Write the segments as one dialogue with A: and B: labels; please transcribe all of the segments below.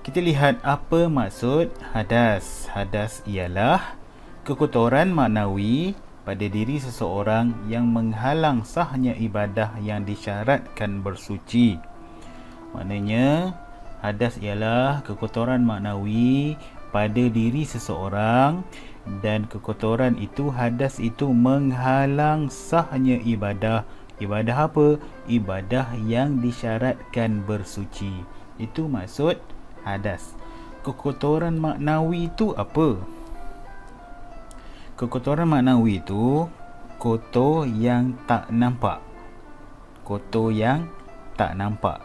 A: Kita lihat apa maksud hadas. Hadas ialah kekotoran maknawi pada diri seseorang yang menghalang sahnya ibadah yang disyaratkan bersuci. Maknanya, hadas ialah kekotoran maknawi pada diri seseorang dan kekotoran itu, hadas itu menghalang sahnya ibadah. Ibadah apa? Ibadah yang disyaratkan bersuci. Itu maksud hadas. Kekotoran maknawi itu apa? Kekotoran maknawi itu kotor yang tak nampak. Kotor yang tak nampak.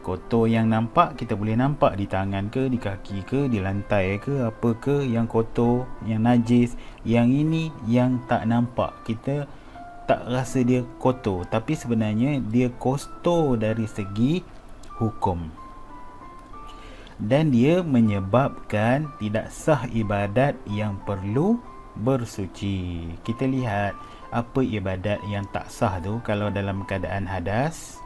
A: Kotor yang nampak kita boleh nampak di tangan ke, di kaki ke, di lantai ke, apa ke yang kotor, yang najis. Yang ini yang tak nampak. Kita tak rasa dia kotor, tapi sebenarnya dia kotor dari segi hukum. Dan dia menyebabkan tidak sah ibadat yang perlu bersuci. Kita lihat apa ibadat yang tak sah tu kalau dalam keadaan hadas.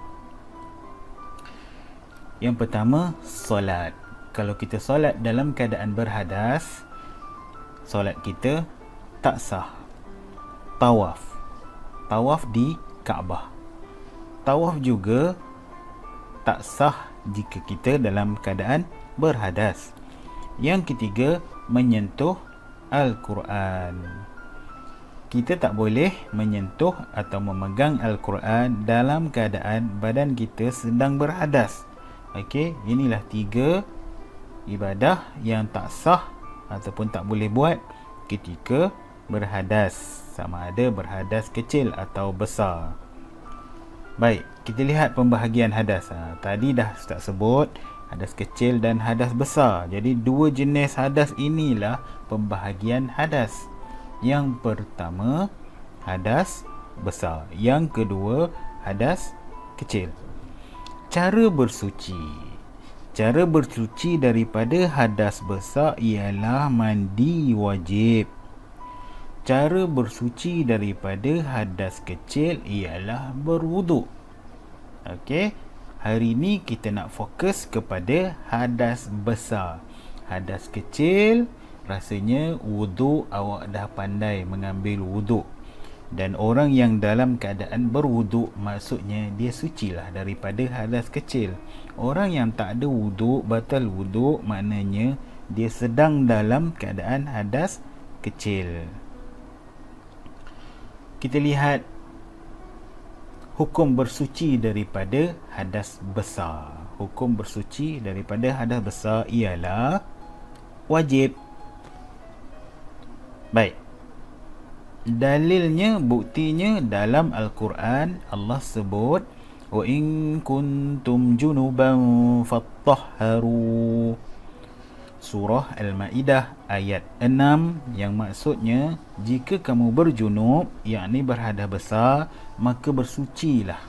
A: Yang pertama, solat. Kalau kita solat dalam keadaan berhadas, solat kita tak sah. Tawaf. Tawaf di Kaabah. Tawaf juga tak sah jika kita dalam keadaan berhadas. Yang ketiga, menyentuh Al-Quran. Kita tak boleh menyentuh atau memegang Al-Quran dalam keadaan badan kita sedang berhadas. Okey, inilah 3 ibadah yang tak sah ataupun tak boleh buat ketika berhadas, sama ada berhadas kecil atau besar. Baik, kita lihat pembahagian hadas. Tadi dah Ustaz sebut hadas kecil dan hadas besar. Jadi 2 jenis hadas inilah pembahagian hadas. Yang pertama, hadas besar. Yang kedua, hadas kecil. Cara bersuci. Cara bersuci daripada hadas besar ialah mandi wajib. Cara bersuci daripada hadas kecil ialah berwuduk. Okey, hari ni kita nak fokus kepada hadas besar. Hadas kecil, rasanya wuduk awak dah pandai mengambil wuduk. Dan orang yang dalam keadaan berwuduk, maksudnya dia sucilah daripada hadas kecil. Orang yang tak ada wuduk, batal wuduk, maknanya dia sedang dalam keadaan hadas kecil. Kita lihat hukum bersuci daripada hadas besar. Hukum bersuci daripada hadas besar ialah wajib. Baik. Dalilnya, buktinya dalam Al-Quran Allah sebut wa in kuntum junuban fattahharu. Surah Al-Ma'idah ayat 6, yang maksudnya jika kamu berjunub, yakni berhadas besar, maka bersucilah.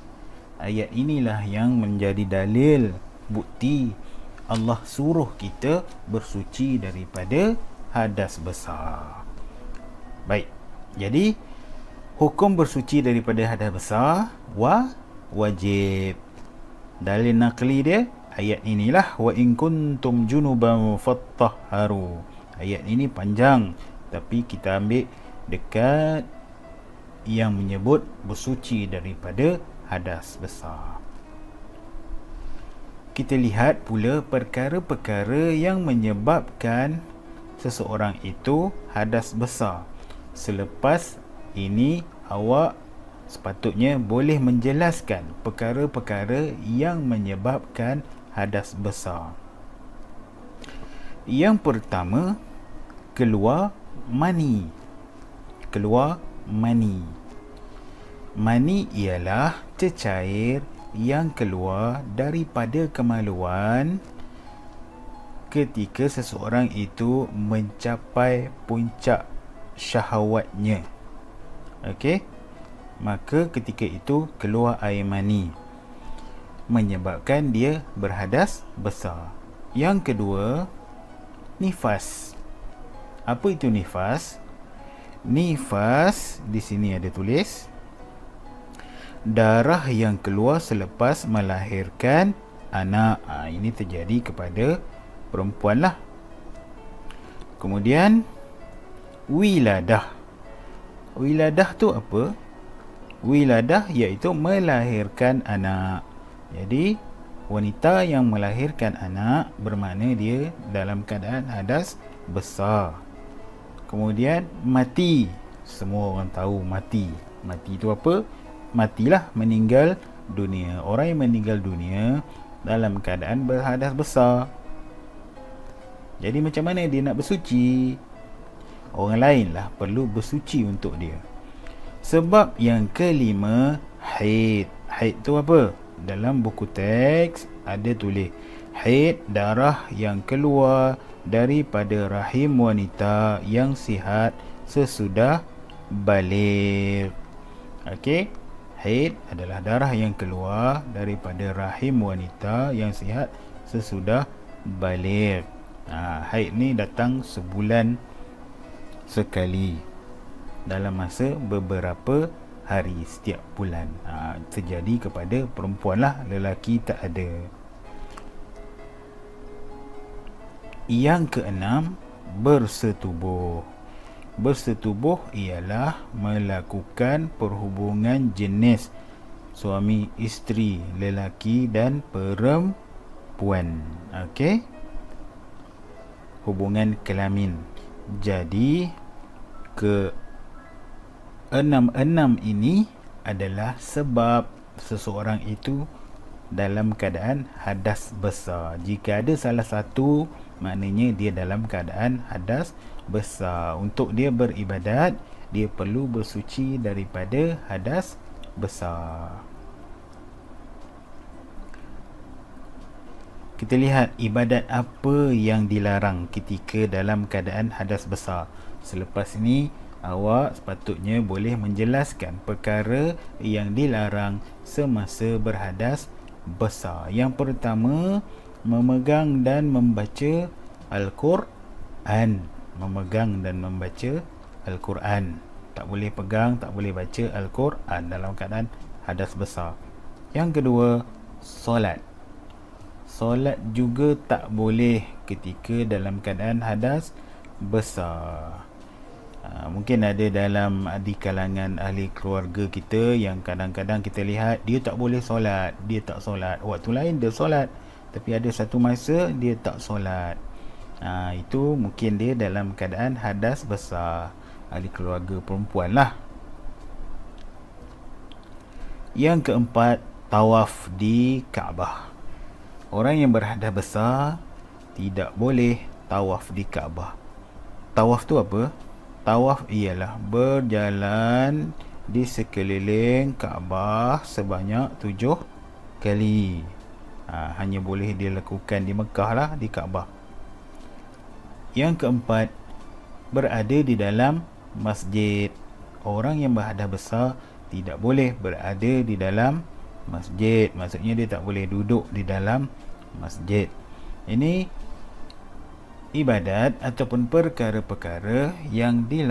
A: Ayat inilah yang menjadi dalil, bukti Allah suruh kita bersuci daripada hadas besar. Baik, jadi hukum bersuci daripada hadas besar wajib. Dalil naqli dia ayat inilah, wa in kuntum junuban fattahharu. Ayat ini panjang, tapi kita ambil dekat yang menyebut bersuci daripada hadas besar. Kita lihat pula perkara-perkara yang menyebabkan seseorang itu hadas besar. Selepas ini awak sepatutnya boleh menjelaskan perkara-perkara yang menyebabkan hadas besar. Yang pertama, keluar mani. Keluar mani. Mani ialah cecair yang keluar daripada kemaluan ketika seseorang itu mencapai puncak syahwatnya. Okey, maka ketika itu keluar air mani, menyebabkan dia berhadas besar. Yang kedua, nifas. Apa itu nifas? Nifas di sini ada tulis darah yang keluar selepas melahirkan anak. Ini terjadi kepada perempuan lah. Kemudian wiladah. Wiladah tu apa? Wiladah iaitu melahirkan anak. Jadi wanita yang melahirkan anak bermakna dia dalam keadaan hadas besar. Kemudian mati. Semua orang tahu mati. Mati itu apa? Matilah, meninggal dunia. Orang yang meninggal dunia dalam keadaan berhadas besar. Jadi macam mana dia nak bersuci? Orang lain lah perlu bersuci untuk dia. Sebab yang kelima, haid. Haid tu apa? Dalam buku teks ada tulis haid, darah yang keluar daripada rahim wanita yang sihat sesudah baligh. Okey, haid adalah darah yang keluar daripada rahim wanita yang sihat sesudah baligh. Haid ni datang sebulan sekali dalam masa beberapa hari setiap bulan. Terjadi kepada perempuan lah, lelaki tak ada. Yang keenam, bersetubuh. Bersetubuh ialah melakukan perhubungan jenis suami isteri, lelaki dan perempuan. Okey, hubungan kelamin. Jadi enam ini adalah sebab seseorang itu dalam keadaan hadas besar. Jika ada salah satu, maknanya dia dalam keadaan hadas besar. Untuk dia beribadat, dia perlu bersuci daripada hadas besar. Kita lihat ibadat apa yang dilarang ketika dalam keadaan hadas besar. Selepas ini awak sepatutnya boleh menjelaskan perkara yang dilarang semasa berhadas besar. Yang pertama, memegang dan membaca Al-Quran. Memegang dan membaca Al-Quran. Tak boleh pegang, tak boleh baca Al-Quran dalam keadaan hadas besar. Yang kedua, solat. Solat juga tak boleh ketika dalam keadaan hadas besar. Mungkin ada di kalangan ahli keluarga kita yang kadang-kadang kita lihat dia tak boleh solat, dia tak solat. Waktu lain dia solat, tapi ada satu masa dia tak solat. Itu mungkin dia dalam keadaan hadas besar, ahli keluarga perempuan lah. Yang keempat, tawaf di Kaabah. Orang yang berhadas besar tidak boleh tawaf di Kaabah. Tawaf tu apa? Tawaf ialah berjalan di sekeliling Kaabah sebanyak 7 kali. Hanya boleh dilakukan di Mekah lah, di Kaabah. Yang keempat, berada di dalam masjid. Orang yang berhadas besar tidak boleh berada di dalam masjid. Maksudnya dia tak boleh duduk di dalam masjid. Ini ibadat ataupun perkara-perkara yang dilakukan